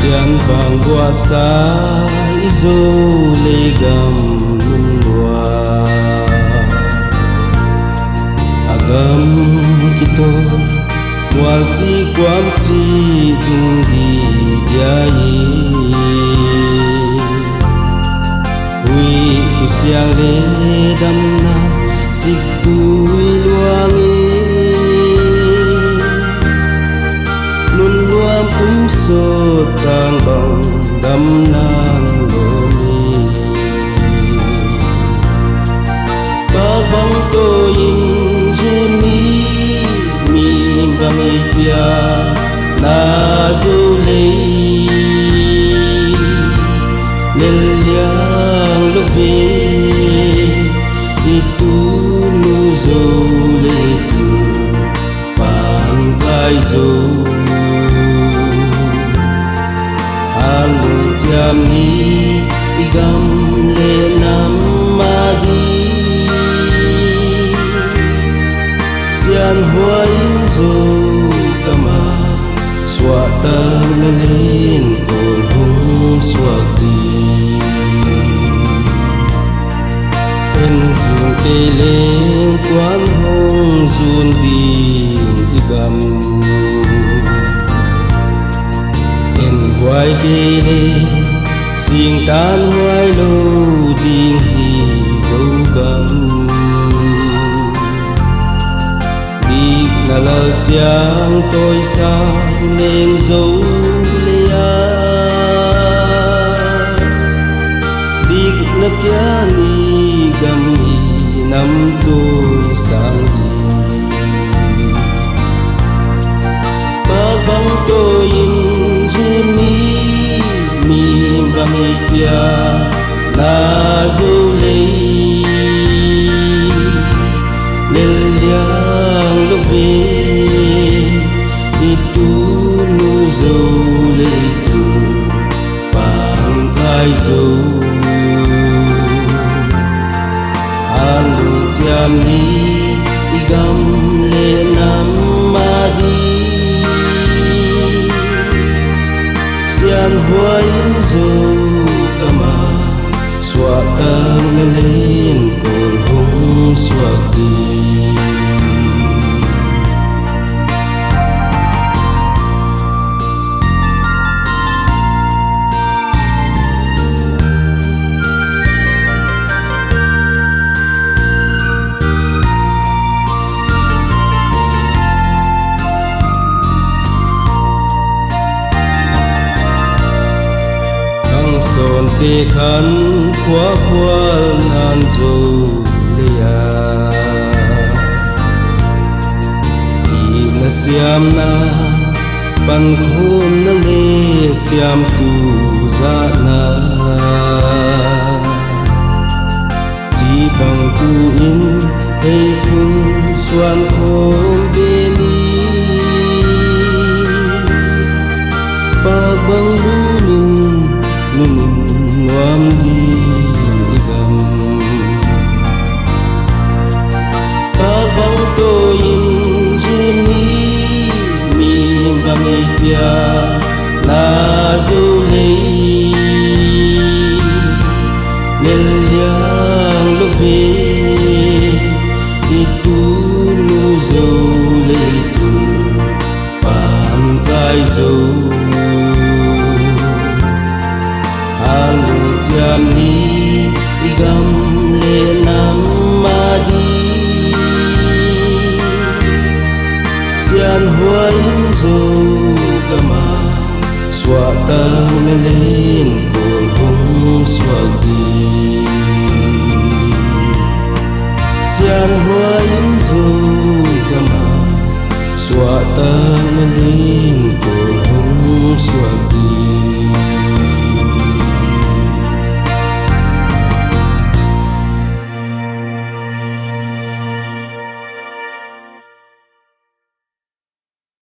sian bang kuasa izo legam lua agam kito walti kwamti tunggi diai wi kusiang le damna sikui luangi nun luam umso tang bang damnan lomi pagbang to yin juni mi bang ipia na zulei nelyang love itu nuzole tu pangkai zo alung jam ni igam le nam madi sian huain zo kama swatan len kol hong swati en zun keleng kwan hong zun ding igam en huai kele sing tan huai lo ding hi zo gam dik nalal chiang tôi sang nên dấu lea dik na kya ni gam hi nam tôi sang đi pagbang tôi in juni mi bang ipia na dấu lei lelyang love itu nuzole tu pangkai zo alung jam ni igam le nam madi sian huain zo kama swatang len kol hong swati son te khan khwa khwal nan zo lea i na siam na pan khom na le siam tu za na chi bang tu in hey kun suan khom ve ni pagbang lunin lunin nuam di igam pagbang to in juni mi bang ipia na zulei nelyang love itu nuzole tu pangkai zo alung jam ni igam le nam madi sian huain zo kama swatang len kol hong swati sian huain zo kama swatang len